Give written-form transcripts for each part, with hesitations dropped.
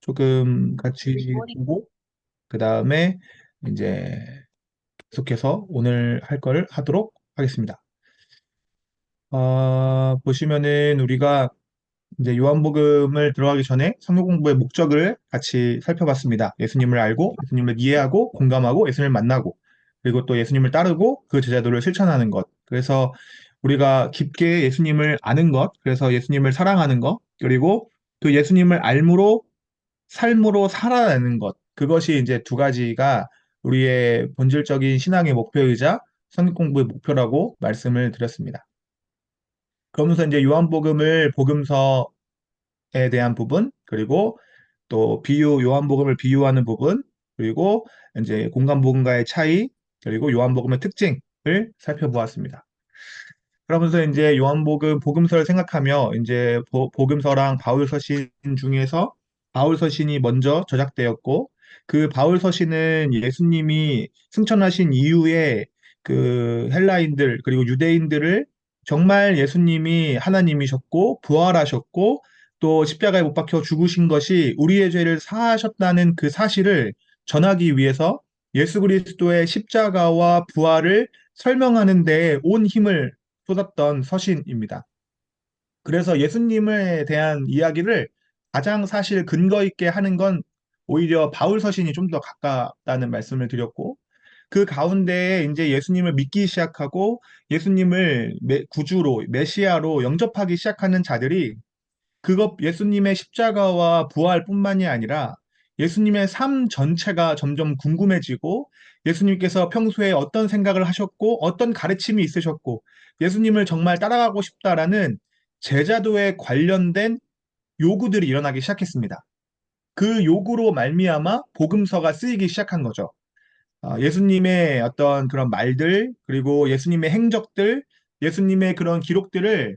조금 같이 보고 그 다음에 이제 계속해서 오늘 할 거를 하도록 하겠습니다. 보시면은 우리가 이제 요한복음을 들어가기 전에 성경 공부의 목적을 같이 살펴봤습니다. 예수님을 알고, 예수님을 이해하고, 공감하고, 예수님을 만나고, 그리고 또 예수님을 따르고 그 제자도를 실천하는 것. 그래서 우리가 깊게 예수님을 아는 것, 그래서 예수님을 사랑하는 것, 그리고 그 예수님을 알므로 삶으로 살아내는 것. 그것이 이제 두 가지가 우리의 본질적인 신앙의 목표이자 성경 공부의 목표라고 말씀을 드렸습니다. 그러면서 이제 요한복음을 복음서에 대한 부분, 그리고 또 요한복음을 비유하는 부분, 그리고 이제 공간복음과의 차이, 그리고 요한복음의 특징을 살펴보았습니다. 그러면서 이제 요한복음 복음서를 생각하며 이제 복음서랑 바울 서신 중에서 바울 서신이 먼저 저작되었고 그 바울 서신은 예수님이 승천하신 이후에 그 헬라인들 그리고 유대인들을 정말 예수님이 하나님이셨고 부활하셨고 또 십자가에 못 박혀 죽으신 것이 우리의 죄를 사하셨다는 그 사실을 전하기 위해서 예수 그리스도의 십자가와 부활을 설명하는 데에 온 힘을 쏟았던 서신입니다. 그래서 예수님에 대한 이야기를 가장 사실 근거 있게 하는 건 오히려 바울 서신이 좀 더 가깝다는 말씀을 드렸고, 그 가운데에 이제 예수님을 믿기 시작하고 예수님을 구주로, 메시아로 영접하기 시작하는 자들이 그것 예수님의 십자가와 부활뿐만이 아니라 예수님의 삶 전체가 점점 궁금해지고 예수님께서 평소에 어떤 생각을 하셨고 어떤 가르침이 있으셨고 예수님을 정말 따라가고 싶다라는 제자도에 관련된 요구들이 일어나기 시작했습니다. 그 요구로 말미암아 복음서가 쓰이기 시작한 거죠. 예수님의 어떤 그런 말들, 그리고 예수님의 행적들, 예수님의 그런 기록들을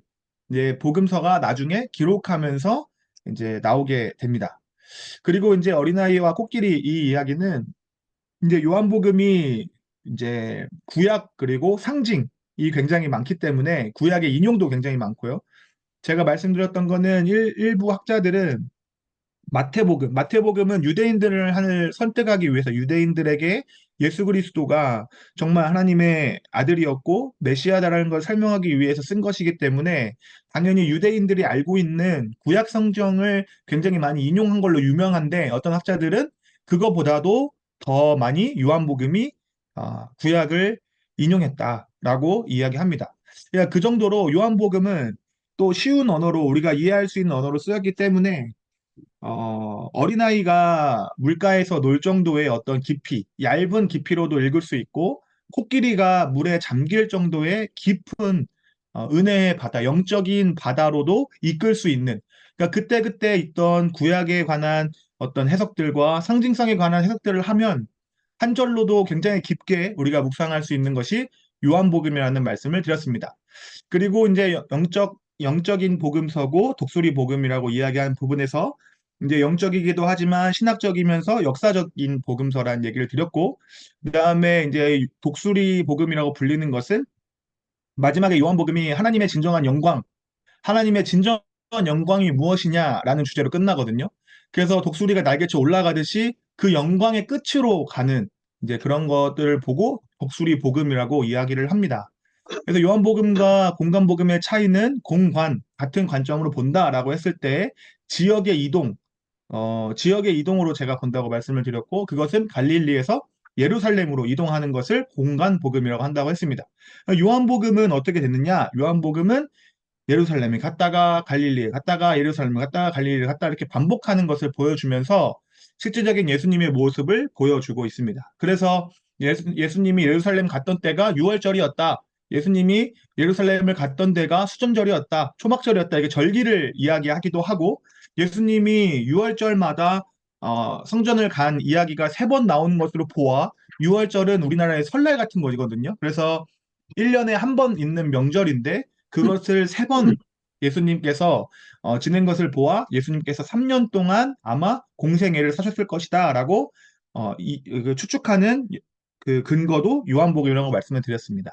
이제 복음서가 나중에 기록하면서 이제 나오게 됩니다. 그리고 이제 어린아이와 코끼리 이 이야기는 이제 요한복음이 이제 구약 그리고 상징이 굉장히 많기 때문에 구약의 인용도 굉장히 많고요. 제가 말씀드렸던 거는 일부 학자들은 마태복음은 유대인들을 선택하기 위해서 유대인들에게 예수 그리스도가 정말 하나님의 아들이었고 메시아다라는 걸 설명하기 위해서 쓴 것이기 때문에 당연히 유대인들이 알고 있는 구약 성경을 굉장히 많이 인용한 걸로 유명한데 어떤 학자들은 그거보다도 더 많이 요한복음이 구약을 인용했다라고 이야기합니다. 그러니까 그 정도로 요한복음은 또 쉬운 언어로 우리가 이해할 수 있는 언어로 쓰였기 때문에 어린아이가 물가에서 놀 정도의 어떤 깊이, 얇은 깊이로도 읽을 수 있고, 코끼리가 물에 잠길 정도의 깊은 은혜의 바다, 영적인 바다로도 이끌 수 있는, 그러니까 그때그때 있던 구약에 관한 어떤 해석들과 상징성에 관한 해석들을 하면 한 절로도 굉장히 깊게 우리가 묵상할 수 있는 것이 요한복음이라는 말씀을 드렸습니다. 그리고 이제 영적인 복음서고 독수리 복음이라고 이야기한 부분에서 이제 영적이기도 하지만 신학적이면서 역사적인 복음서라는 얘기를 드렸고, 그다음에 이제 독수리 복음이라고 불리는 것은 마지막에 요한복음이 하나님의 진정한 영광이 무엇이냐라는 주제로 끝나거든요. 그래서 독수리가 날개쳐 올라가듯이 그 영광의 끝으로 가는 이제 그런 것들을 보고 독수리 복음이라고 이야기를 합니다. 그래서 요한복음과 공간복음의 차이는 같은 관점으로 본다라고 했을 때 지역의 이동, 지역의 이동으로 제가 본다고 말씀을 드렸고, 그것은 갈릴리에서 예루살렘으로 이동하는 것을 공간복음이라고 한다고 했습니다. 요한복음은 어떻게 됐느냐? 요한복음은 예루살렘에 갔다가 갈릴리에 갔다가 예루살렘에 갔다가 갈릴리에 갔다 이렇게 반복하는 것을 보여주면서 실질적인 예수님의 모습을 보여주고 있습니다. 그래서 예수님이 예루살렘 갔던 때가 6월절이었다. 예수님이 예루살렘을 갔던 데가 수전절이었다. 초막절이었다. 이게 절기를 이야기하기도 하고 예수님이 6월절마다 성전을 간 이야기가 세 번 나오는 것으로 보아 6월절은 우리나라의 설날 같은 거거든요. 그래서 1년에 한 번 있는 명절인데 그것을 세 번 예수님께서 지낸 것을 보아 예수님께서 3년 동안 아마 공생애를 사셨을 것이다라고 그 추측하는 그 근거도 요한복음이라고 말씀을 드렸습니다.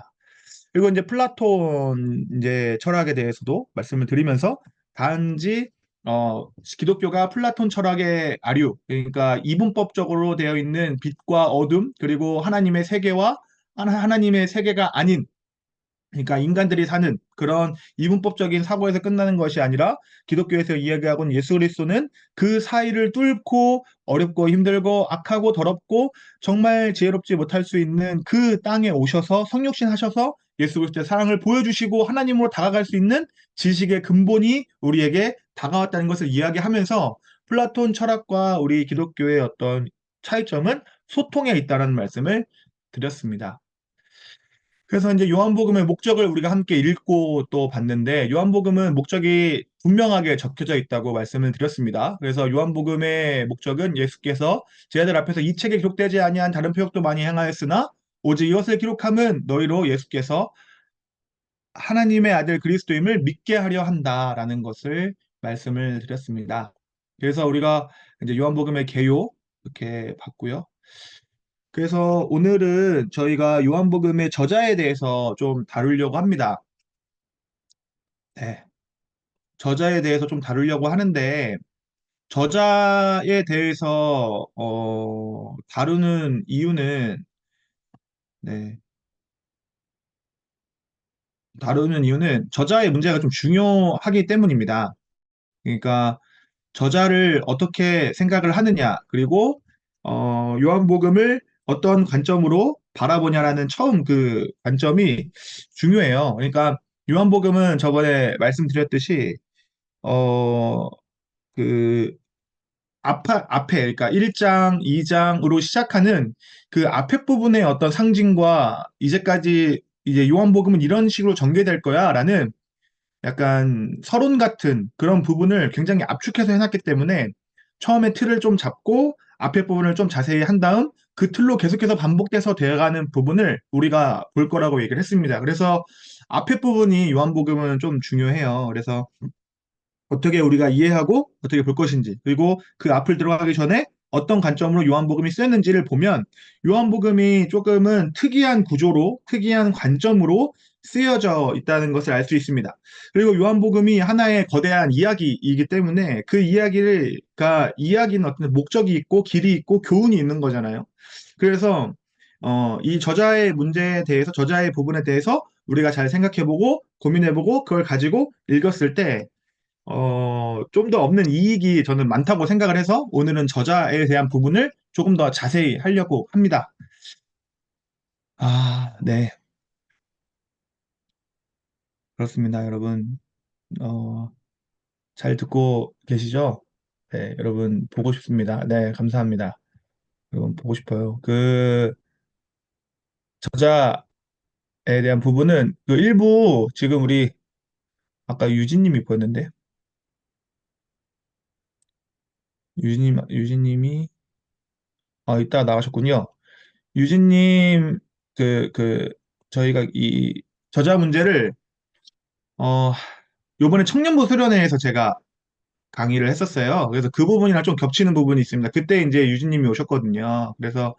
그리고 이제 플라톤 이제 철학에 대해서도 말씀을 드리면서 단지 기독교가 플라톤 철학의 아류, 그러니까 이분법적으로 되어 있는 빛과 어둠, 그리고 하나님의 세계와 하나님의 세계가 아닌, 그러니까 인간들이 사는 그런 이분법적인 사고에서 끝나는 것이 아니라 기독교에서 이야기하고는 예수 그리스도는 그 사이를 뚫고 어렵고 힘들고 악하고 더럽고 정말 지혜롭지 못할 수 있는 그 땅에 오셔서 성육신 하셔서 예수 그리스도의 사랑을 보여주시고 하나님으로 다가갈 수 있는 지식의 근본이 우리에게 다가왔다는 것을 이야기하면서 플라톤 철학과 우리 기독교의 어떤 차이점은 소통에 있다는 말씀을 드렸습니다. 그래서 이제 요한복음의 목적을 우리가 함께 읽고 또 봤는데 요한복음은 목적이 분명하게 적혀져 있다고 말씀을 드렸습니다. 그래서 요한복음의 목적은 예수께서 제자들 앞에서 이 책에 기록되지 아니한 다른 표적도 많이 행하였으나 오직 이것을 기록함은 너희로 예수께서 하나님의 아들 그리스도임을 믿게 하려 한다라는 것을 말씀을 드렸습니다. 그래서 우리가 이제 요한복음의 개요 이렇게 봤고요. 그래서 오늘은 저희가 요한복음의 저자에 대해서 좀 다루려고 합니다. 네. 저자에 대해서 좀 다루려고 하는데, 저자에 대해서, 다루는 이유는, 네. 다루는 이유는 저자의 문제가 좀 중요하기 때문입니다. 그러니까, 저자를 어떻게 생각을 하느냐, 그리고, 요한복음을 어떤 관점으로 바라보냐라는 처음 그 관점이 중요해요. 그러니까, 요한복음은 저번에 말씀드렸듯이, 어, 그, 앞에, 그러니까 1장, 2장으로 시작하는 그 앞에 부분의 어떤 상징과 이제까지 이제 요한복음은 이런 식으로 전개될 거야 라는 약간 서론 같은 그런 부분을 굉장히 압축해서 해놨기 때문에 처음에 틀을 좀 잡고 앞에 부분을 좀 자세히 한 다음 그 틀로 계속해서 반복돼서 되어가는 부분을 우리가 볼 거라고 얘기를 했습니다. 그래서 앞에 부분이 요한복음은 좀 중요해요. 그래서 어떻게 우리가 이해하고 어떻게 볼 것인지, 그리고 그 앞을 들어가기 전에 어떤 관점으로 요한복음이 쓰였는지를 보면 요한복음이 조금은 특이한 구조로, 특이한 관점으로 쓰여져 있다는 것을 알 수 있습니다. 그리고 요한복음이 하나의 거대한 이야기이기 때문에 그 이야기는 어떤 목적이 있고 길이 있고 교훈이 있는 거잖아요. 그래서 이 저자의 문제에 대해서, 저자의 부분에 대해서 우리가 잘 생각해보고 고민해보고 그걸 가지고 읽었을 때 좀 더 없는 이익이 저는 많다고 생각을 해서 오늘은 저자에 대한 부분을 조금 더 자세히 하려고 합니다. 아, 네. 그렇습니다, 여러분. 어, 잘 듣고 계시죠? 네, 여러분, 보고 싶습니다. 네, 감사합니다. 여러분, 보고 싶어요. 그, 저자에 대한 부분은 그 일부 지금 우리 아까 유진님이 보였는데, 유진님이, 이따 나가셨군요. 유진님, 그, 저희가 이 저자 문제를 어, 요번에 청년부 수련회에서 제가 강의를 했었어요. 그래서 그 부분이랑 좀 겹치는 부분이 있습니다. 그때 이제 유진님이 오셨거든요. 그래서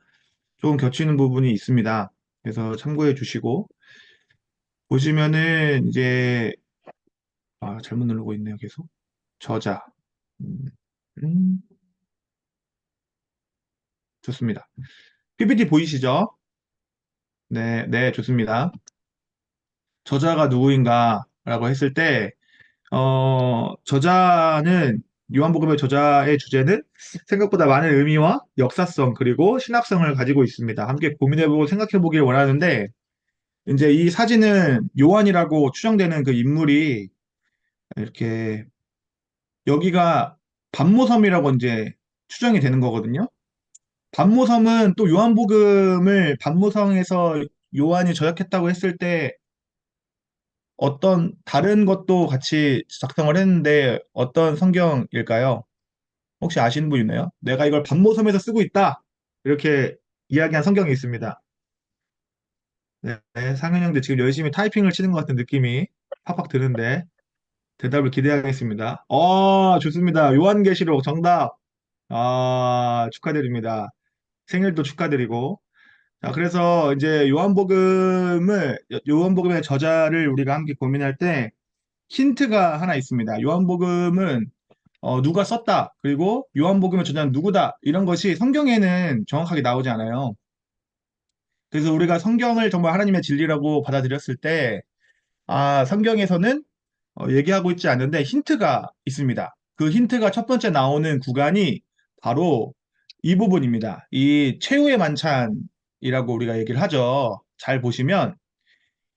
조금 겹치는 부분이 있습니다. 그래서 참고해 주시고, 보시면은 이제, 잘못 누르고 있네요, 계속. 저자. 음, 음, 좋습니다. PPT 보이시죠? 네, 네, 좋습니다. 저자가 누구인가라고 했을 때, 저자는 요한복음의 저자의 주제는 생각보다 많은 의미와 역사성 그리고 신학성을 가지고 있습니다. 함께 고민해보고 생각해보길 원하는데 이제 이 사진은 요한이라고 추정되는 그 인물이 이렇게 여기가 반모섬이라고 이제 추정이 되는 거거든요. 반모섬은 또 요한복음을 반모섬에서 요한이 저작했다고 했을 때 어떤 다른 것도 같이 작성을 했는데 어떤 성경일까요? 혹시 아시는 분 있나요? 내가 이걸 반모섬에서 쓰고 있다. 이렇게 이야기한 성경이 있습니다. 네, 상현 형도 지금 열심히 타이핑을 치는 것 같은 느낌이 팍팍 드는데 대답을 기대하겠습니다. 좋습니다. 요한계시록 정답. 축하드립니다. 생일도 축하드리고. 자, 그래서 이제 요한복음의 저자를 우리가 함께 고민할 때 힌트가 하나 있습니다. 요한복음은 누가 썼다. 그리고 요한복음의 저자는 누구다. 이런 것이 성경에는 정확하게 나오지 않아요. 그래서 우리가 성경을 정말 하나님의 진리라고 받아들였을 때, 성경에서는 얘기하고 있지 않는데 힌트가 있습니다. 그 힌트가 첫 번째 나오는 구간이 바로 이 부분입니다. 이 최후의 만찬이라고 우리가 얘기를 하죠. 잘 보시면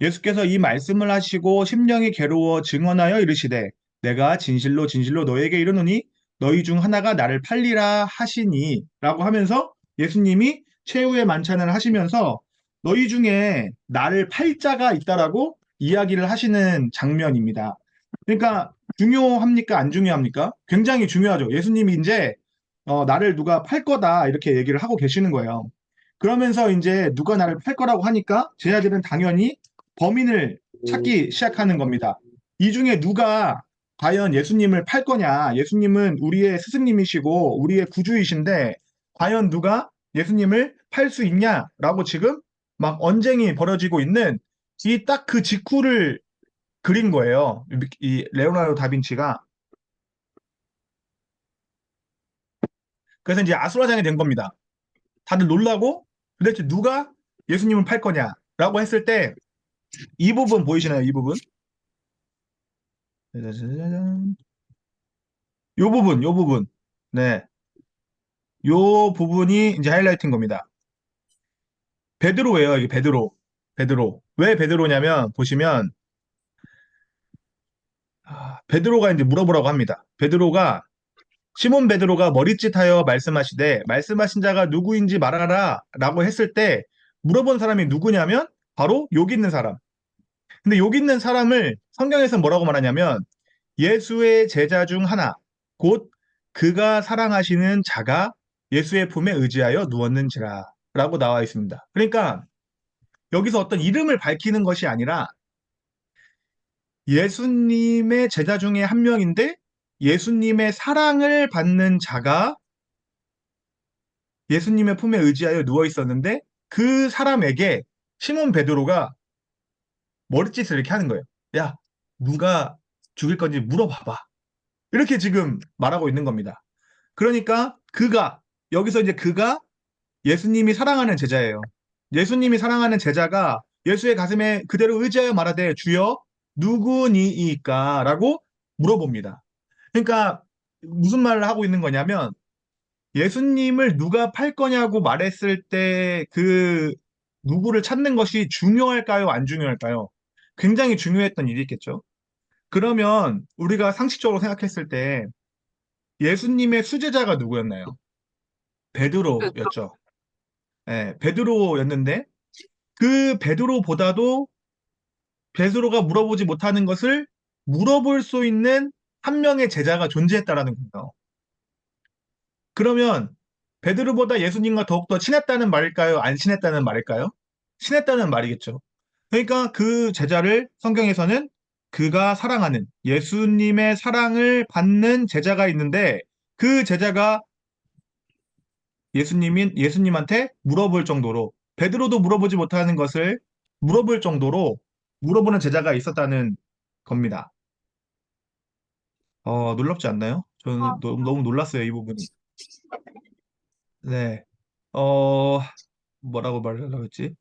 예수께서 이 말씀을 하시고 심령이 괴로워 증언하여 이르시되 내가 진실로 진실로 너에게 이르노니 너희 중 하나가 나를 팔리라 하시니 라고 하면서 예수님이 최후의 만찬을 하시면서 너희 중에 나를 팔 자가 있다라고 이야기를 하시는 장면입니다. 그러니까 중요합니까? 안 중요합니까? 굉장히 중요하죠. 예수님이 이제 나를 누가 팔 거다 이렇게 얘기를 하고 계시는 거예요. 그러면서 이제 누가 나를 팔 거라고 하니까 제자들은 당연히 범인을 찾기 시작하는 겁니다. 이 중에 누가 과연 예수님을 팔 거냐? 예수님은 우리의 스승님이시고 우리의 구주이신데 과연 누가 예수님을 팔 수 있냐라고 지금 막 언쟁이 벌어지고 있는 이 딱 그 직후를 그린 거예요. 이 레오나르도 다빈치가. 그래서 이제 아수라장이 된 겁니다. 다들 놀라고 도대체 누가 예수님을 팔 거냐라고 했을 때 이 부분 보이시나요? 이 부분? 짜자자잔. 요 부분. 네. 요 부분이 이제 하이라이트인 겁니다. 베드로예요, 이게 베드로. 베드로. 왜 베드로냐면, 보시면, 베드로가 이제 물어보라고 합니다. 시몬 베드로가 머릿짓하여 말씀하시되, 말씀하신 자가 누구인지 말하라, 라고 했을 때, 물어본 사람이 누구냐면, 바로 여기 있는 사람. 근데 여기 있는 사람을 성경에서 뭐라고 말하냐면, 예수의 제자 중 하나, 곧 그가 사랑하시는 자가 예수의 품에 의지하여 누웠는지라 라고 나와 있습니다. 그러니까 여기서 어떤 이름을 밝히는 것이 아니라 예수님의 제자 중에 한 명인데 예수님의 사랑을 받는 자가 예수님의 품에 의지하여 누워 있었는데 그 사람에게 시몬 베드로가 머리짓을 이렇게 하는 거예요. 야, 누가 죽일 건지 물어봐봐. 이렇게 지금 말하고 있는 겁니다. 그러니까 여기서 이제 그가 예수님이 사랑하는 제자예요. 예수님이 사랑하는 제자가 예수의 가슴에 그대로 의지하여 말하되 주여 누구니이까? 라고 물어봅니다. 그러니까 무슨 말을 하고 있는 거냐면 예수님을 누가 팔 거냐고 말했을 때 그 누구를 찾는 것이 중요할까요? 안 중요할까요? 굉장히 중요했던 일이겠죠. 그러면 우리가 상식적으로 생각했을 때 예수님의 수제자가 누구였나요? 베드로였죠. 예, 베드로였는데 그 베드로보다도 베드로가 물어보지 못하는 것을 물어볼 수 있는 한 명의 제자가 존재했다라는 거예요. 그러면 베드로보다 예수님과 더욱더 친했다는 말일까요? 안 친했다는 말일까요? 친했다는 말이겠죠. 그러니까 그 제자를 성경에서는 그가 사랑하는 예수님의 사랑을 받는 제자가 있는데 그 제자가 예수님한테 물어볼 정도로 베드로도 물어보지 못하는 것을 물어볼 정도로 물어보는 제자가 있었다는 겁니다. 놀랍지 않나요? 저는 너무 놀랐어요, 이 부분이. 네. 어, 뭐라고 말하려고 했지?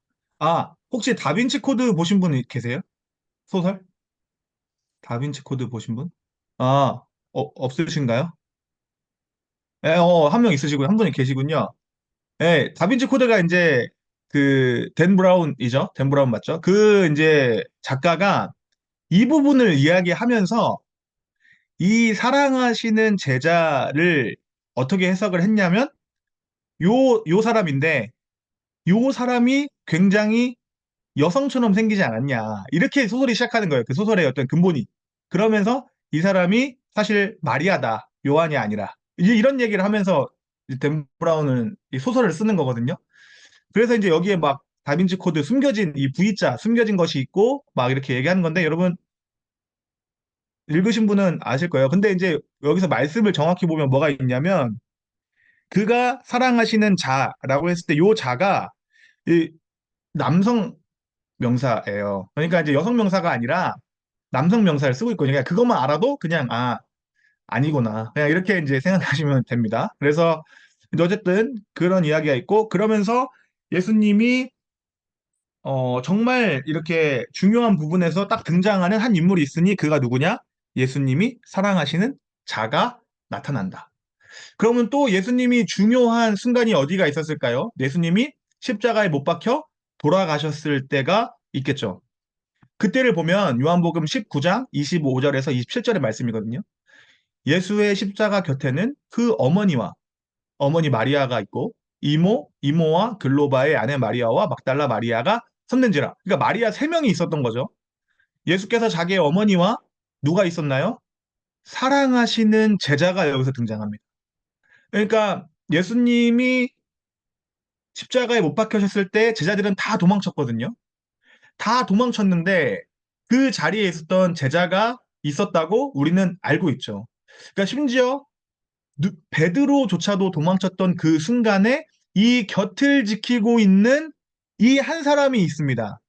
혹시 다빈치 코드 보신 분 계세요? 소설? 다빈치 코드 보신 분? 없으신가요? 네, 한 명 있으시고요. 한 분이 계시군요. 네, 다빈치 코드가 이제 댄 브라운이죠. 댄 브라운 맞죠? 그 이제 작가가 이 부분을 이야기하면서 이 사랑하시는 제자를 어떻게 해석을 했냐면 요 사람인데 요 사람이 굉장히 여성처럼 생기지 않았냐. 이렇게 소설이 시작하는 거예요. 그 소설의 어떤 근본이. 그러면서 이 사람이 사실 마리아다. 요한이 아니라. 이제 이런 얘기를 하면서 댄 브라운은 이 소설을 쓰는 거거든요. 그래서 이제 여기에 막 다빈치 코드 숨겨진 이 V자 숨겨진 것이 있고 막 이렇게 얘기하는 건데 여러분 읽으신 분은 아실 거예요. 근데 이제 여기서 말씀을 정확히 보면 뭐가 있냐면 그가 사랑하시는 자라고 했을 때 요 자가 이 남성 명사예요. 그러니까 이제 여성 명사가 아니라 남성 명사를 쓰고 있거든요. 그러니까 그것만 알아도 그냥 아니구나. 그냥 이렇게 이제 생각하시면 됩니다. 그래서 근데 어쨌든 그런 이야기가 있고 그러면서 예수님이 정말 이렇게 중요한 부분에서 딱 등장하는 한 인물이 있으니 그가 누구냐? 예수님이 사랑하시는 자가 나타난다. 그러면 또 예수님이 중요한 순간이 어디가 있었을까요? 예수님이 십자가에 못 박혀 돌아가셨을 때가 있겠죠. 그때를 보면 요한복음 19장 25절에서 27절의 말씀이거든요. 예수의 십자가 곁에는 그 어머니와 어머니 마리아가 있고 이모와 글로바의 아내 마리아와 막달라 마리아가 섰는지라. 그러니까 마리아 세 명이 있었던 거죠. 예수께서 자기의 어머니와 누가 있었나요? 사랑하시는 제자가 여기서 등장합니다. 그러니까 예수님이 십자가에 못 박혀셨을 때 제자들은 다 도망쳤거든요. 다 도망쳤는데 그 자리에 있었던 제자가 있었다고 우리는 알고 있죠. 그러니까 심지어 베드로조차도 도망쳤던 그 순간에 이 곁을 지키고 있는 이 한 사람이 있습니다.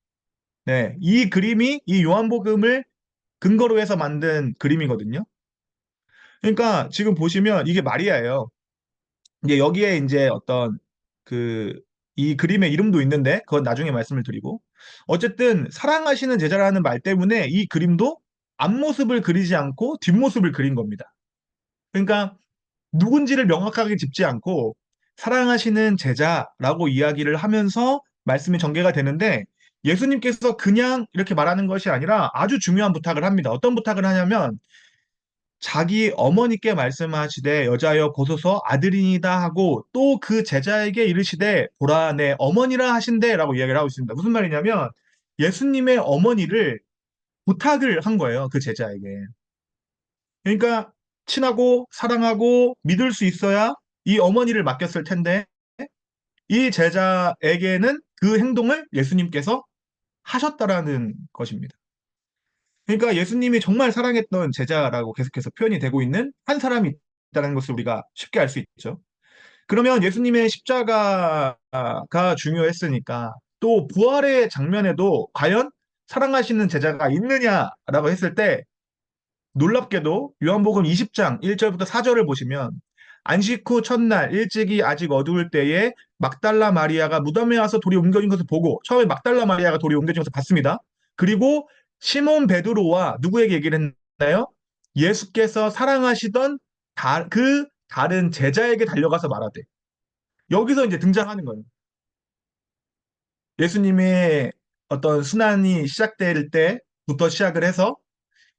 네, 이 그림이 이 요한복음을 근거로 해서 만든 그림이거든요. 그러니까 지금 보시면 이게 마리아예요. 이제 여기에 이제 어떤 그 이 그림의 이름도 있는데 그건 나중에 말씀을 드리고 어쨌든 사랑하시는 제자라는 말 때문에 이 그림도 앞모습을 그리지 않고 뒷모습을 그린 겁니다. 그러니까 누군지를 명확하게 짚지 않고 사랑하시는 제자라고 이야기를 하면서 말씀이 전개가 되는데 예수님께서 그냥 이렇게 말하는 것이 아니라 아주 중요한 부탁을 합니다. 어떤 부탁을 하냐면 자기 어머니께 말씀하시되 여자여 보소서 아들이니다 하고 또 그 제자에게 이르시되 보라 내 어머니라 하신대라고 이야기를 하고 있습니다. 무슨 말이냐면 예수님의 어머니를 부탁을 한 거예요. 그 제자에게. 그러니까 친하고 사랑하고 믿을 수 있어야 이 어머니를 맡겼을 텐데 이 제자에게는 그 행동을 예수님께서 하셨다라는 것입니다. 그러니까 예수님이 정말 사랑했던 제자라고 계속해서 표현이 되고 있는 한 사람이 있다는 것을 우리가 쉽게 알 수 있죠. 그러면 예수님의 십자가가 중요했으니까 또 부활의 장면에도 과연 사랑하시는 제자가 있느냐라고 했을 때 놀랍게도 요한복음 20장 1절부터 4절을 보시면 안식 후 첫날 일찍이 아직 어두울 때에 막달라 마리아가 무덤에 와서 돌이 옮겨진 것을 보고 처음에 막달라 마리아가 돌이 옮겨진 것을 봤습니다. 그리고 시몬 베드로와 누구에게 얘기를 했나요? 예수께서 사랑하시던 그 다른 제자에게 달려가서 말하되 여기서 이제 등장하는 거예요. 예수님의 어떤 순환이 시작될 때부터 시작을 해서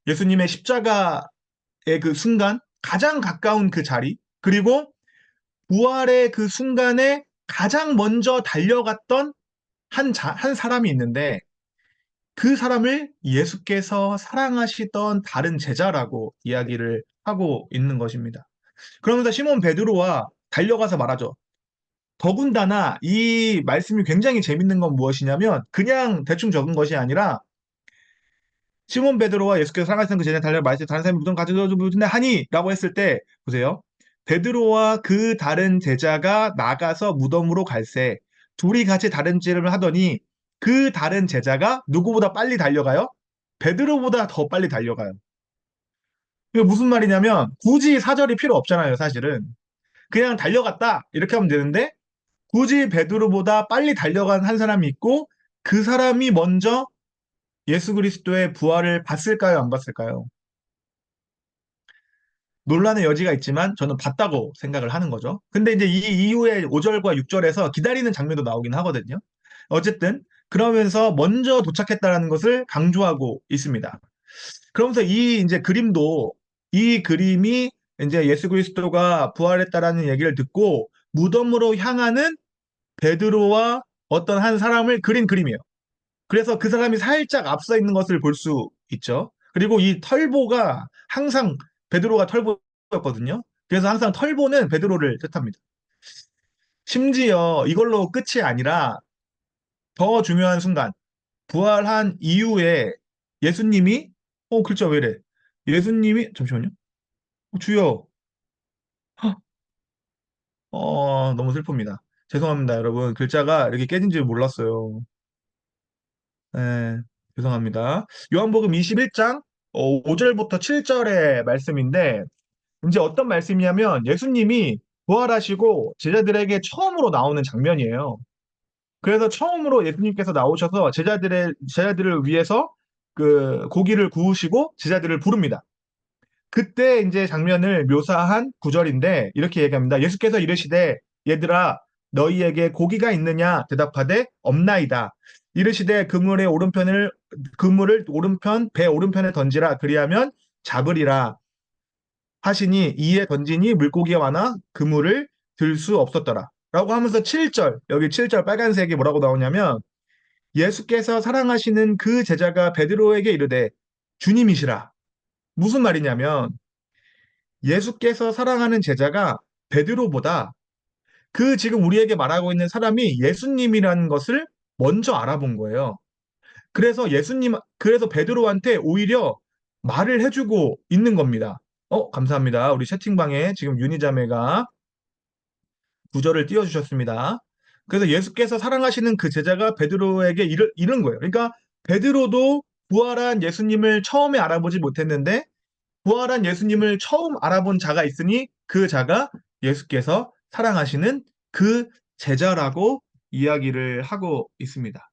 예수님의 십자가 그 순간, 가장 가까운 그 자리, 그리고 부활의 그 순간에 가장 먼저 달려갔던 한 사람이 있는데 그 사람을 예수께서 사랑하시던 다른 제자라고 이야기를 하고 있는 것입니다. 그러면서 시몬 베드로와 달려가서 말하죠. 더군다나 이 말씀이 굉장히 재밌는 건 무엇이냐면 그냥 대충 적은 것이 아니라 시몬 베드로와 예수께서 사랑하시는 그 제자 달려 말씀 다른 사람이 무덤 가져다 주는데 하니라고 했을 때 보세요. 베드로와 그 다른 제자가 나가서 무덤으로 갈새 둘이 같이 다른 짓을 하더니 그 다른 제자가 누구보다 빨리 달려가요? 베드로보다 더 빨리 달려가요. 이게 무슨 말이냐면 굳이 사절이 필요 없잖아요, 사실은. 그냥 달려갔다 이렇게 하면 되는데 굳이 베드로보다 빨리 달려간 한 사람이 있고 그 사람이 먼저 예수 그리스도의 부활을 봤을까요? 안 봤을까요? 논란의 여지가 있지만 저는 봤다고 생각을 하는 거죠. 근데 이제 이 이후에 5절과 6절에서 기다리는 장면도 나오긴 하거든요. 어쨌든 그러면서 먼저 도착했다라는 것을 강조하고 있습니다. 그러면서 이 이제 그림도 이 그림이 이제 예수 그리스도가 부활했다라는 얘기를 듣고 무덤으로 향하는 베드로와 어떤 한 사람을 그린 그림이에요. 그래서 그 사람이 살짝 앞서 있는 것을 볼 수 있죠. 그리고 이 털보가 항상 베드로가 털보였거든요. 그래서 항상 털보는 베드로를 뜻합니다. 심지어 이걸로 끝이 아니라 더 중요한 순간, 부활한 이후에 예수님이, 글자 왜 이래? 예수님이, 잠시만요. 주여, 너무 슬픕니다. 죄송합니다, 여러분. 글자가 이렇게 깨진 줄 몰랐어요. 네, 죄송합니다. 요한복음 21장 5절부터 7절의 말씀인데 이제 어떤 말씀이냐면 예수님이 부활하시고 제자들에게 처음으로 나오는 장면이에요. 그래서 처음으로 예수님께서 나오셔서 제자들을 위해서 그 고기를 구우시고 제자들을 부릅니다. 그때 이제 장면을 묘사한 구절인데 이렇게 얘기합니다. 예수께서 이르시되 얘들아 너희에게 고기가 있느냐 대답하되 없나이다. 이르시되 그물을 오른편 배 오른편에 던지라 그리하면 잡으리라 하시니 이에 던지니 물고기가 많아 그물을 들 수 없었더라. 라고 하면서 7절 여기 7절 빨간색이 뭐라고 나오냐면 예수께서 사랑하시는 그 제자가 베드로에게 이르되 주님이시라. 무슨 말이냐면 예수께서 사랑하는 제자가 베드로보다 그 지금 우리에게 말하고 있는 사람이 예수님이라는 것을 먼저 알아본 거예요. 그래서 베드로한테 오히려 말을 해주고 있는 겁니다. 감사합니다. 우리 채팅방에 지금 윤희자매가 구절을 띄워주셨습니다. 그래서 예수께서 사랑하시는 그 제자가 베드로에게 이른 거예요. 그러니까 베드로도 부활한 예수님을 처음에 알아보지 못했는데 부활한 예수님을 처음 알아본 자가 있으니 그 자가 예수께서 사랑하시는 그 제자라고 이야기를 하고 있습니다.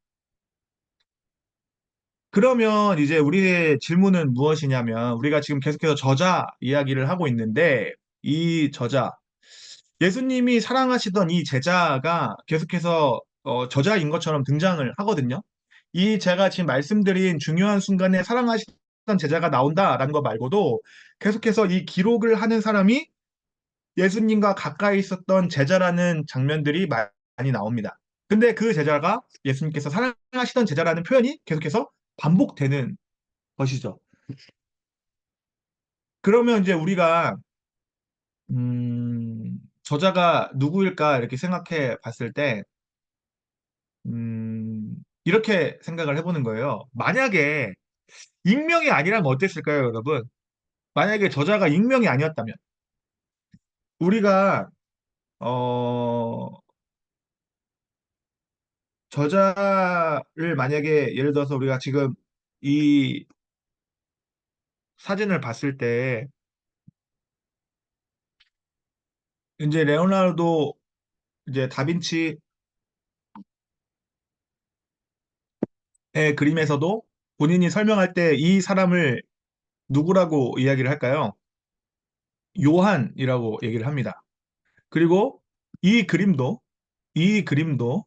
그러면 이제 우리의 질문은 무엇이냐면 우리가 지금 계속해서 저자 이야기를 하고 있는데 이 저자, 예수님이 사랑하시던 이 제자가 계속해서 저자인 것처럼 등장을 하거든요. 이 제가 지금 말씀드린 중요한 순간에 사랑하시던 제자가 나온다라는 거 말고도 계속해서 이 기록을 하는 사람이 예수님과 가까이 있었던 제자라는 장면들이 많이 나옵니다. 근데 그 제자가 예수님께서 사랑하시던 제자라는 표현이 계속해서 반복되는 것이죠. 그러면 이제 우리가 저자가 누구일까 이렇게 생각해 봤을 때 이렇게 생각을 해보는 거예요. 만약에 익명이 아니라면 어땠을까요, 여러분? 만약에 저자가 익명이 아니었다면 우리가 어, 저자를 만약에 예를 들어서 우리가 지금 이 사진을 봤을 때 이제 레오나르도 이제 다빈치의 그림에서도 본인이 설명할 때 이 사람을 누구라고 이야기를 할까요? 요한이라고 얘기를 합니다. 그리고 이 그림도 이 그림도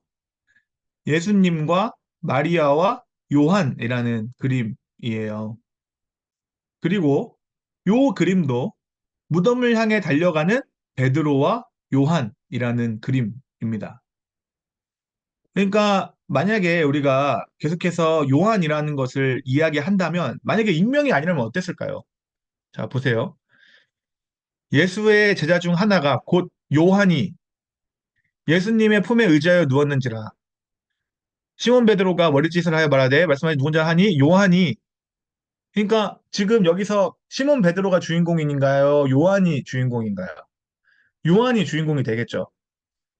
예수님과 마리아와 요한이라는 그림이에요. 그리고 요 그림도 무덤을 향해 달려가는 베드로와 요한이라는 그림입니다. 그러니까 만약에 우리가 계속해서 요한이라는 것을 이야기한다면 만약에 익명이 아니라면 어땠을까요? 자, 보세요. 예수의 제자 중 하나가 곧 요한이 예수님의 품에 의지하여 누웠는지라 시몬 베드로가 머리짓을 하여 말하되 말씀하신 누군지 하니 요한이 그러니까 지금 여기서 시몬 베드로가 주인공인가요? 요한이 주인공인가요? 요한이 주인공이 되겠죠.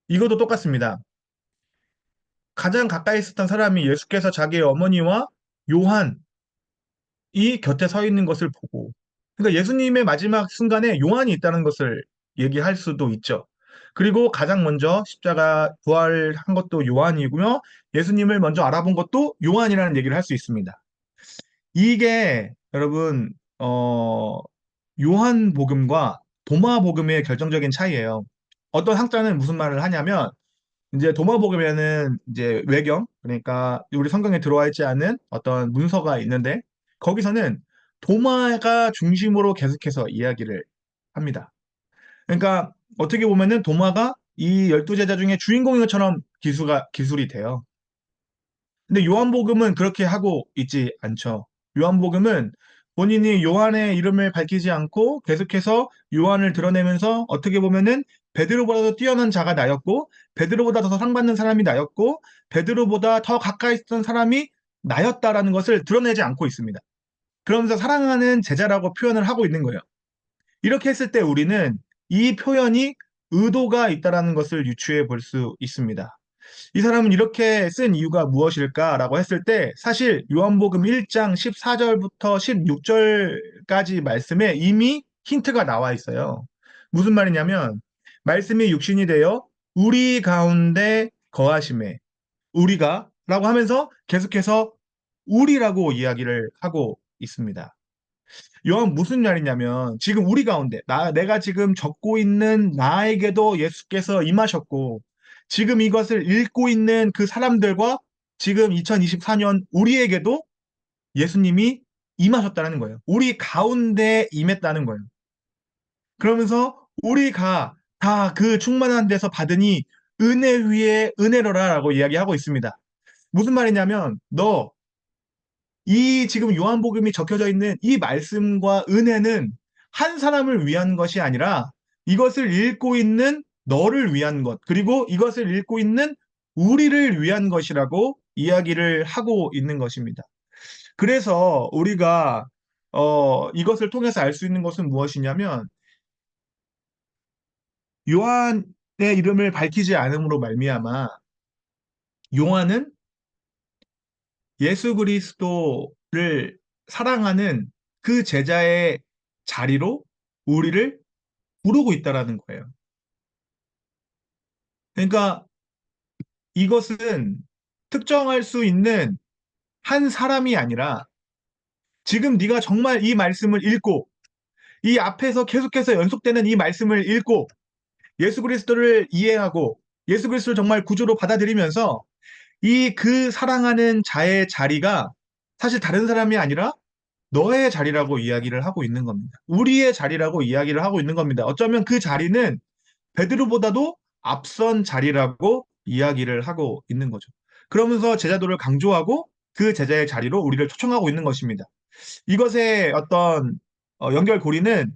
이것도 똑같습니다. 가장 가까이 있었던 사람이 예수께서 자기의 어머니와 요한이 곁에 서 있는 것을 보고 그러니까 예수님의 마지막 순간에 요한이 있다는 것을 얘기할 수도 있죠. 그리고 가장 먼저 십자가 부활한 것도 요한이고요. 예수님을 먼저 알아본 것도 요한이라는 얘기를 할 수 있습니다. 이게 여러분 요한복음과 도마복음의 결정적인 차이예요. 어떤 학자는 무슨 말을 하냐면 이제 도마복음에는 이제 외경 그러니까 우리 성경에 들어와 있지 않은 어떤 문서가 있는데 거기서는 도마가 중심으로 계속해서 이야기를 합니다. 그러니까 어떻게 보면은 도마가 이 열두 제자 중에 주인공인 것처럼 기술이 돼요. 근데 요한복음은 그렇게 하고 있지 않죠. 요한복음은 본인이 요한의 이름을 밝히지 않고 계속해서 요한을 드러내면서 어떻게 보면은 베드로보다도 뛰어난 자가 나였고 베드로보다 더 상받는 사람이 나였고 베드로보다 더 가까이 있었던 사람이 나였다라는 것을 드러내지 않고 있습니다. 그러면서 사랑하는 제자라고 표현을 하고 있는 거예요. 이렇게 했을 때 우리는 이 표현이 의도가 있다라는 것을 유추해 볼 수 있습니다. 이 사람은 이렇게 쓴 이유가 무엇일까라고 했을 때 사실 요한복음 1장 14절부터 16절까지 말씀에 이미 힌트가 나와 있어요. 무슨 말이냐면 말씀이 육신이 되어 우리 가운데 거하심에 우리가 라고 하면서 계속해서 우리라고 이야기를 하고 있습니다. 이건 무슨 말이냐면 지금 우리 가운데 내가 지금 적고 있는 나에게도 예수께서 임하셨고 지금 이것을 읽고 있는 그 사람들과 지금 2024년 우리에게도 예수님이 임하셨다는 거예요. 우리 가운데 임했다는 거예요. 그러면서 우리가 다 그 충만한 데서 받으니 은혜 위에 은혜로라라고 이야기하고 있습니다. 무슨 말이냐면 너 이 지금 요한복음이 적혀져 있는 이 말씀과 은혜는 한 사람을 위한 것이 아니라 이것을 읽고 있는 너를 위한 것, 그리고 이것을 읽고 있는 우리를 위한 것이라고 이야기를 하고 있는 것입니다. 그래서 우리가 이것을 통해서 알 수 있는 것은 무엇이냐면 요한의 이름을 밝히지 않음으로 말미암아 요한은 예수 그리스도를 사랑하는 그 제자의 자리로 우리를 부르고 있다라는 거예요. 그러니까 이것은 특정할 수 있는 한 사람이 아니라 지금 네가 정말 이 말씀을 읽고 이 앞에서 계속해서 연속되는 이 말씀을 읽고 예수 그리스도를 이해하고 예수 그리스도를 정말 구주로 받아들이면서 이 그 사랑하는 자의 자리가 사실 다른 사람이 아니라 너의 자리라고 이야기를 하고 있는 겁니다. 우리의 자리라고 이야기를 하고 있는 겁니다. 어쩌면 그 자리는 베드로보다도 앞선 자리라고 이야기를 하고 있는 거죠. 그러면서 제자도를 강조하고 그 제자의 자리로 우리를 초청하고 있는 것입니다. 이것의 어떤 연결고리는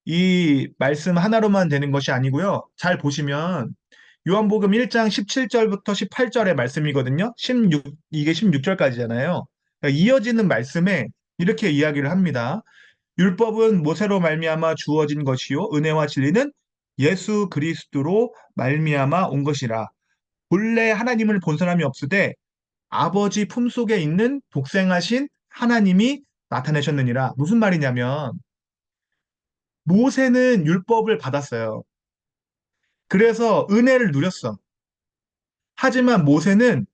이 말씀 하나로만 되는 것이 아니고요. 잘 보시면 요한복음 1장 17절부터 18절의 말씀이거든요. 이게 16절까지잖아요. 이어지는 말씀에 이렇게 이야기를 합니다. 율법은 모세로 말미암아 주어진 것이요 은혜와 진리는 예수 그리스도로 말미암아 온 것이라. 본래 하나님을 본 사람이 없으되 아버지 품속에 있는 독생하신 하나님이 나타내셨느니라. 무슨 말이냐면 모세는 율법을 받았어요. 그래서 은혜를 누렸어. 하지만 모세는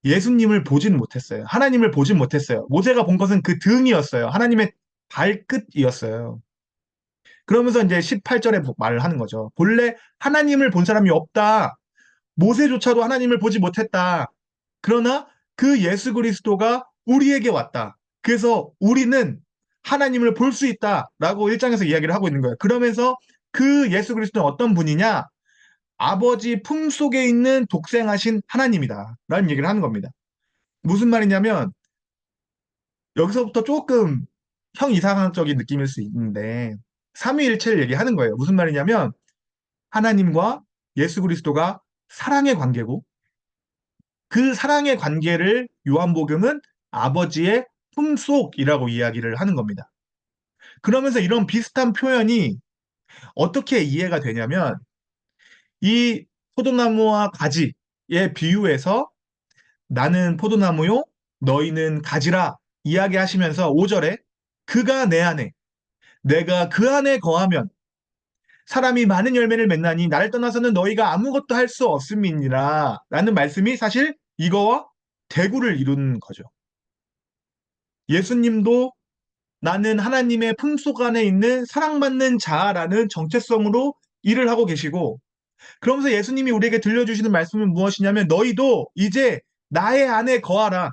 예수님을 보진 못했어요. 하나님을 보진 못했어요. 모세가 본 것은 그 등이었어요. 하나님의 발끝이었어요. 그러면서 이제 18절에 말을 하는 거죠. 본래 하나님을 본 사람이 없다. 모세조차도 하나님을 보지 못했다. 그러나 그 예수 그리스도가 우리에게 왔다. 그래서 우리는 하나님을 볼 수 있다라고 1장에서 이야기를 하고 있는 거예요. 그러면서 그 예수 그리스도는 어떤 분이냐? 아버지 품속에 있는 독생하신 하나님이다. 라는 얘기를 하는 겁니다. 무슨 말이냐면 여기서부터 조금 형 이상학적인 느낌일 수 있는데 삼위일체를 얘기하는 거예요. 무슨 말이냐면 하나님과 예수 그리스도가 사랑의 관계고 그 사랑의 관계를 요한복음은 아버지의 품속이라고 이야기를 하는 겁니다. 그러면서 이런 비슷한 표현이 어떻게 이해가 되냐면 이 포도나무와 가지의 비유에서 나는 포도나무요 너희는 가지라 이야기하시면서 5절에 그가 내 안에 내가 그 안에 거하면 사람이 많은 열매를 맺나니 나를 떠나서는 너희가 아무것도 할 수 없음이니라 라는 말씀이 사실 이거와 대구를 이룬 거죠. 예수님도 나는 하나님의 품속 안에 있는 사랑받는 자라는 정체성으로 일을 하고 계시고 그러면서 예수님이 우리에게 들려주시는 말씀은 무엇이냐면 너희도 이제 나의 안에 거하라.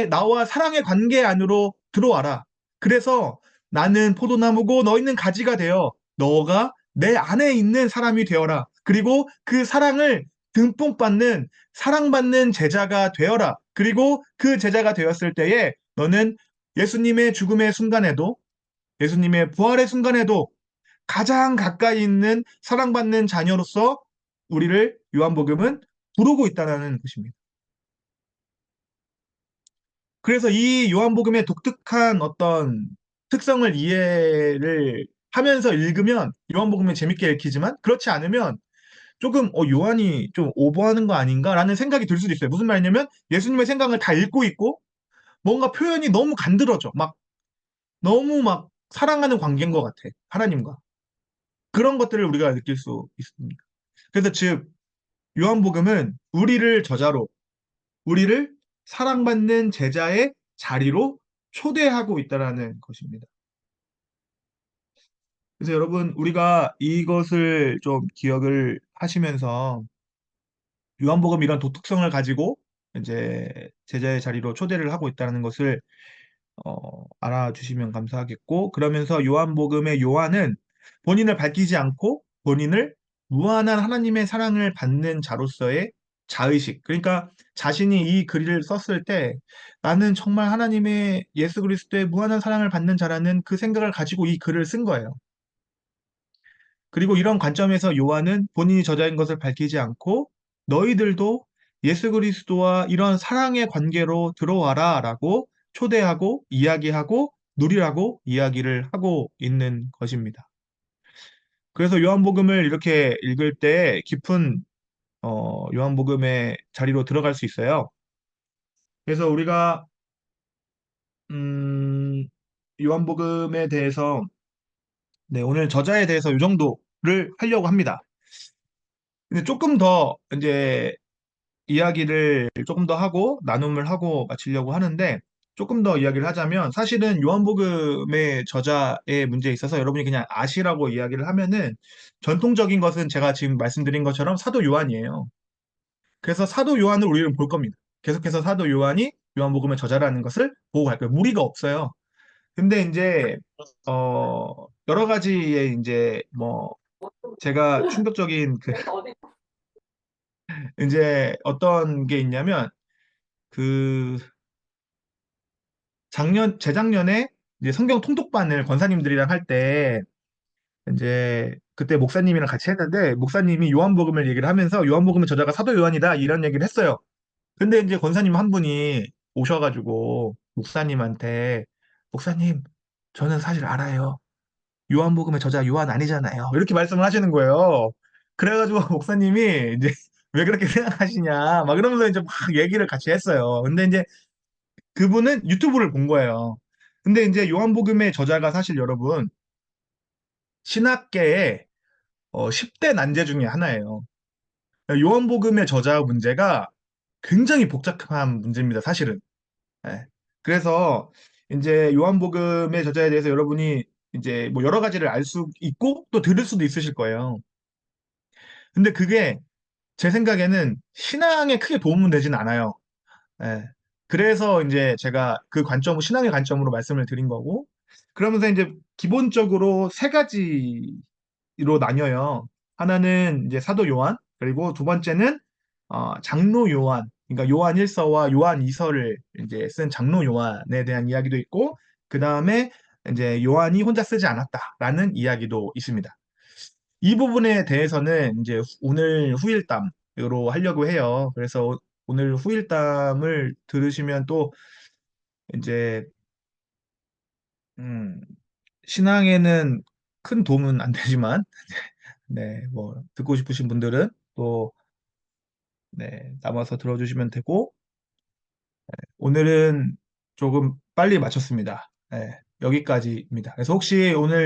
나와 사랑의 관계 안으로 들어와라. 그래서 나는 포도나무고 너희는 가지가 되어 너가 내 안에 있는 사람이 되어라. 그리고 그 사랑을 듬뿍 받는 사랑받는 제자가 되어라. 그리고 그 제자가 되었을 때에 너는 예수님의 죽음의 순간에도 예수님의 부활의 순간에도 가장 가까이 있는 사랑받는 자녀로서 우리를 요한복음은 부르고 있다는 것입니다. 그래서 이 요한복음의 독특한 어떤 특성을 이해를 하면서 읽으면 요한복음을 재밌게 읽히지만 그렇지 않으면 조금 요한이 좀 오버하는 거 아닌가라는 생각이 들 수도 있어요. 무슨 말이냐면 예수님의 생각을 다 읽고 있고 뭔가 표현이 너무 간드러져. 막 너무 막 사랑하는 관계인 것 같아. 하나님과. 그런 것들을 우리가 느낄 수 있습니다. 그래서 즉, 요한복음은 우리를 저자로, 우리를 사랑받는 제자의 자리로 초대하고 있다라는 것입니다. 그래서 여러분, 우리가 이것을 좀 기억을 하시면서 요한복음 이런 독특성을 가지고 이제 제자의 자리로 초대를 하고 있다는 것을 알아주시면 감사하겠고, 그러면서 요한복음의 요한은 본인을 밝히지 않고 본인을 무한한 하나님의 사랑을 받는 자로서의 자의식, 그러니까 자신이 이 글을 썼을 때 나는 정말 하나님의 예수 그리스도의 무한한 사랑을 받는 자라는 그 생각을 가지고 이 글을 쓴 거예요. 그리고 이런 관점에서 요한은 본인이 저자인 것을 밝히지 않고 너희들도 예수 그리스도와 이런 사랑의 관계로 들어와라 라고 초대하고 이야기하고 누리라고 이야기를 하고 있는 것입니다. 그래서 요한복음을 이렇게 읽을 때 깊은 요한복음의 자리로 들어갈 수 있어요. 그래서 우리가 음, 요한복음에 대해서 네, 오늘 저자에 대해서 이 정도를 하려고 합니다. 근데 조금 더 이제 이야기를 조금 더 하고 나눔을 하고 마치려고 하는데 조금 더 이야기를 하자면 사실은 요한복음의 저자의 문제에 있어서 여러분이 그냥 아시라고 이야기를 하면은 전통적인 것은 제가 지금 말씀드린 것처럼 사도 요한이에요. 그래서 사도 요한을 우리는 볼 겁니다. 계속해서 사도 요한이 요한복음의 저자라는 것을 보고 갈 거예요. 무리가 없어요. 근데 이제 여러 가지의 이제 뭐 제가 충격적인 그 이제 어떤 게 있냐면 그 재작년에 이제 성경 통독반을 권사님들이랑 할 때, 이제 그때 목사님이랑 같이 했는데, 목사님이 요한복음을 얘기를 하면서 요한복음의 저자가 사도 요한이다, 이런 얘기를 했어요. 근데 이제 권사님 한 분이 오셔가지고, 목사님한테, 목사님, 저는 사실 알아요. 요한복음의 저자 요한 아니잖아요. 이렇게 말씀을 하시는 거예요. 그래가지고 목사님이 이제 왜 그렇게 생각하시냐, 막 이러면서 이제 막 얘기를 같이 했어요. 근데 이제 그분은 유튜브를 본 거예요. 근데 이제 요한복음의 저자가 사실 여러분 신학계의 10대 난제 중에 하나예요. 요한복음의 저자 문제가 굉장히 복잡한 문제입니다, 사실은. 예. 그래서 이제 요한복음의 저자에 대해서 여러분이 이제 뭐 여러 가지를 알 수 있고 또 들을 수도 있으실 거예요. 근데 그게 제 생각에는 신앙에 크게 도움은 되진 않아요. 예. 그래서 이제 제가 그 관점, 신앙의 관점으로 말씀을 드린 거고, 그러면서 이제 기본적으로 세 가지로 나뉘어요. 하나는 이제 사도 요한, 그리고 두 번째는 장로 요한, 그러니까 요한 1서와 요한 2서를 이제 쓴 장로 요한에 대한 이야기도 있고, 그 다음에 이제 요한이 혼자 쓰지 않았다라는 이야기도 있습니다. 이 부분에 대해서는 이제 오늘 후일담으로 하려고 해요. 그래서 오늘 후일담을 들으시면 또 이제 음, 신앙에는 큰 도움은 안 되지만 네, 뭐 듣고 싶으신 분들은 또 네, 남아서 들어주시면 되고 오늘은 조금 빨리 마쳤습니다. 네, 여기까지입니다. 그래서 혹시 오늘